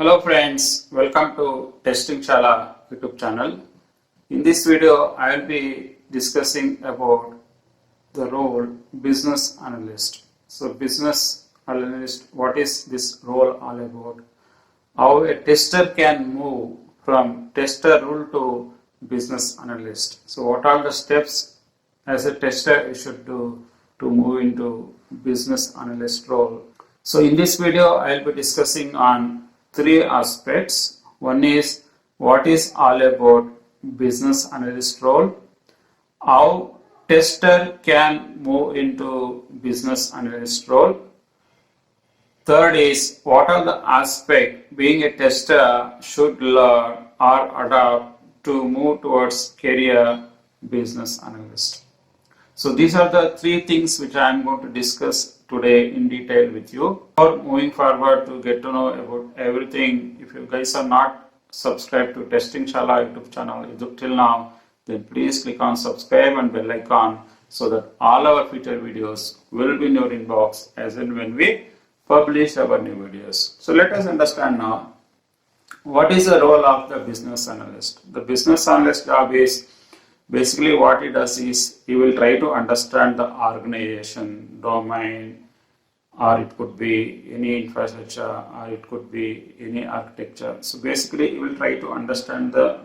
Hello friends, welcome to Shala YouTube channel. In this video, I will be discussing about the role business analyst. So business analyst, what is this role all about? How a tester can move from tester role to business analyst. So what are the steps as a tester you should do to move into business analyst role? So in this video, I will be discussing on three aspects. One is what is all about business analyst role, how tester can move into business analyst role. Third is what are the aspects being a tester should learn or adopt to move towards career business analyst. So these are the three things which I am going to discuss today in detail with you. For moving forward to get to know about everything, if you guys are not subscribed to Shala YouTube channel till now, then please click on subscribe and bell icon so that all our future videos will be in your inbox as and when we publish our new videos. So let us understand now what is the role of the business analyst. The business analyst job is basically what he does is he will try to understand the organization, domain, or it could be any infrastructure, or it could be any architecture. So basically he will try to understand the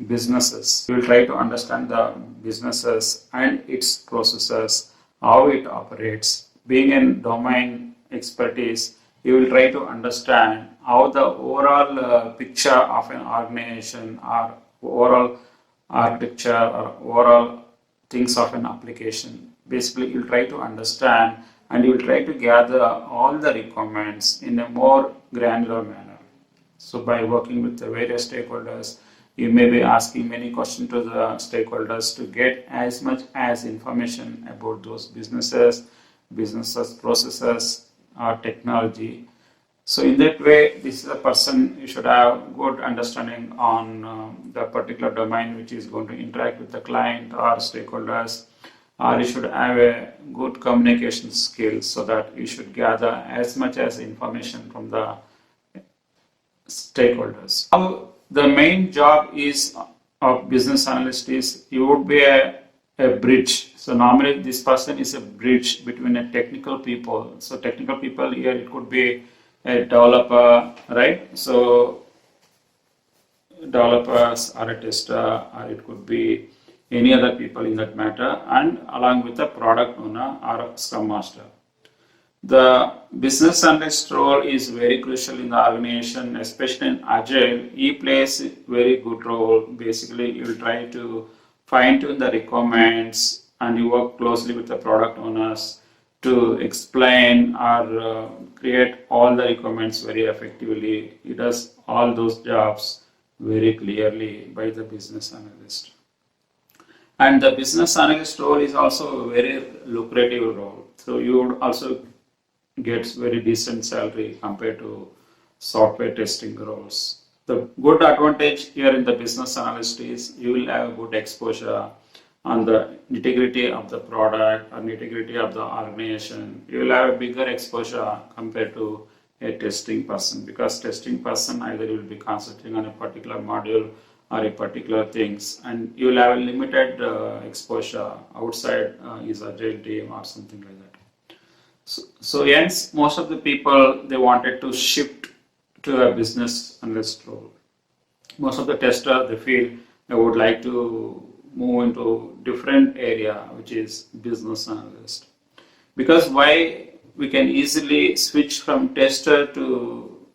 businesses. He will try to understand the businesses and its processes, how it operates. Being in domain expertise, he will try to understand how the overall picture of an organization or overall architecture or overall things of an application. Basically, you'll try to understand and you will try to gather all the requirements in a more granular manner. So by working with the various stakeholders, you may be asking many questions to the stakeholders to get as much as information about those businesses, processes, or technology. So in that way, this is a person you should have good understanding on the particular domain which is going to interact with the client or stakeholders, or you should have a good communication skills so that you should gather as much as information from the stakeholders. Now, the main job is of business analyst is you would be a bridge. So normally this person is a bridge between a technical people. So technical people here it could be a developer, right? So developers or a tester, or it could be any other people in that matter, and along with the product owner or a scrum master. The business analyst role is very crucial in the organization, especially in Agile. He plays a very good role. Basically, you will try to fine tune the requirements and you work closely with the product owners to explain or create all the requirements very effectively. He does all those jobs very clearly by the business analyst. And the business analyst role is also a very lucrative role. So you would also get very decent salary compared to software testing roles. The good advantage here in the business analyst is you will have good exposure on the nitty-gritty of the product or nitty-gritty of the organization. You will have a bigger exposure compared to a testing person, because testing person either you will be concentrating on a particular module or a particular things, and you will have a limited exposure outside his agile team or something like that. So hence most of the people they wanted to shift to a business analyst role. Most of the testers they feel they would like to move into different area which is business analyst, because why we can easily switch from tester to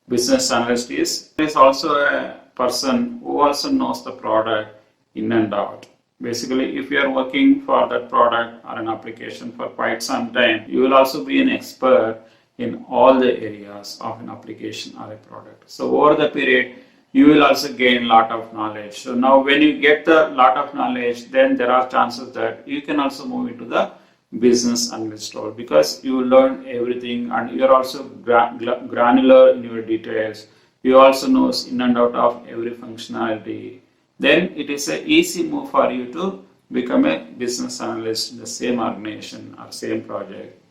business analyst is there is also a person who also knows the product in and out. Basically, if you are working for that product or an application for quite some time, you will also be an expert in all the areas of an application or a product. So over the period, you will also gain a lot of knowledge. So now when you get the lot of knowledge, then there are chances that you can also move into the business analyst role, because you learn everything and you are also granular in your details. You also know in and out of every functionality. Then it is an easy move for you to become a business analyst in the same organization or same project,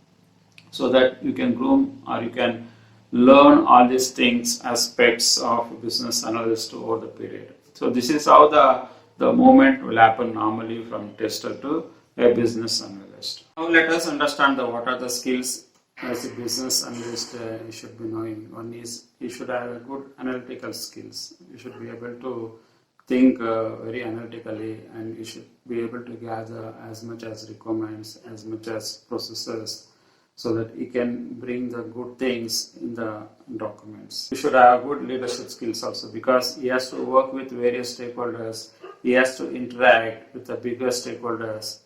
so that you can groom or you can learn all these things, aspects of business analyst over the period. So this is how the movement will happen normally from tester to a business analyst. Now let us understand what are the skills as a business analyst you should be knowing. One is you should have a good analytical skills. You should be able to think very analytically, and you should be able to gather as much as requirements, as much as processes, so that you can bring the good things in the documents. You should have good leadership skills also, because he has to work with various stakeholders, he has to interact with the bigger stakeholders,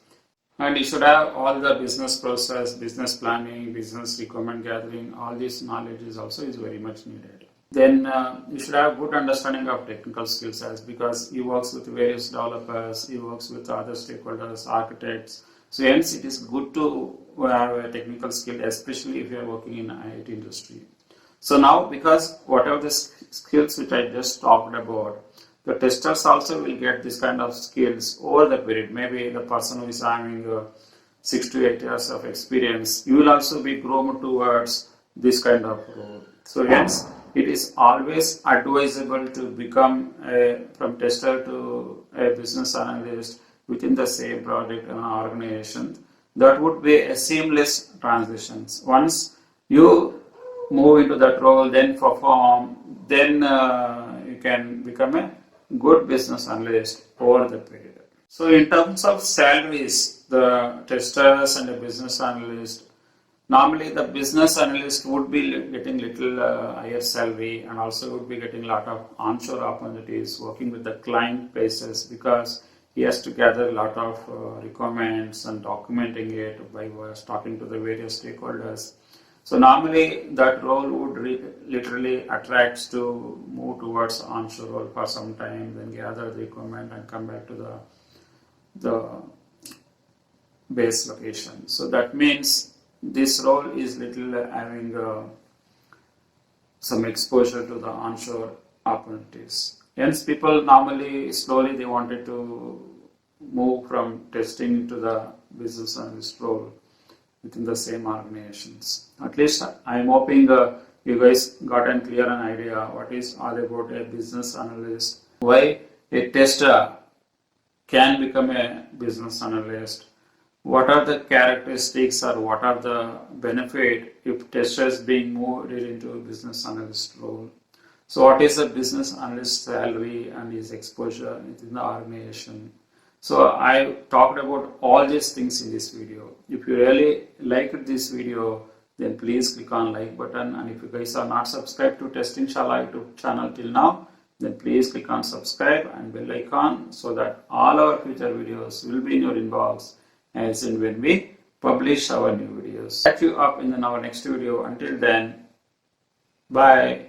and you should have all the business process, business planning, business requirement gathering, all this knowledge is very much needed. Then you should have good understanding of technical skills, as because he works with various developers, he works with other stakeholders, architects. So hence it is good to have a technical skill, especially if you are working in IT industry. So now, because whatever the skills which I just talked about, the testers also will get this kind of skills over the period. Maybe the person who is having 6 to 8 years of experience, you will also be groomed towards this kind of role. So hence, it is always advisable to become from tester to a business analyst within the same project and organization. That would be a seamless transition. Once you move into that role, then perform, then you can become a good business analyst over the period. So in terms of salaries, the testers and the business analyst, normally the business analyst would be getting little higher salary, and also would be getting a lot of onshore opportunities working with the client places, because he has to gather a lot of requirements and documenting it by talking to the various stakeholders. So normally that role would literally attracts to move towards onshore role for some time, then gather the requirement and come back to the base location. So that means this role is little having some exposure to the onshore opportunities. Hence people normally slowly they wanted to move from testing to the business analyst role within the same organizations. At least I am hoping you guys got a clear an idea what is all about a business analyst, why a tester can become a business analyst, what are the characteristics or what are the benefit if testers being moved into a business analyst role. So what is the business analyst salary and his exposure within the organization. So I talked about all these things in this video. If you really liked this video, then please click on like button, and if you guys are not subscribed to Testing Shala YouTube channel till now, then please click on subscribe and bell icon, so that all our future videos will be in your inbox as in when we publish our new videos. Catch you up in our next video. Until then, bye.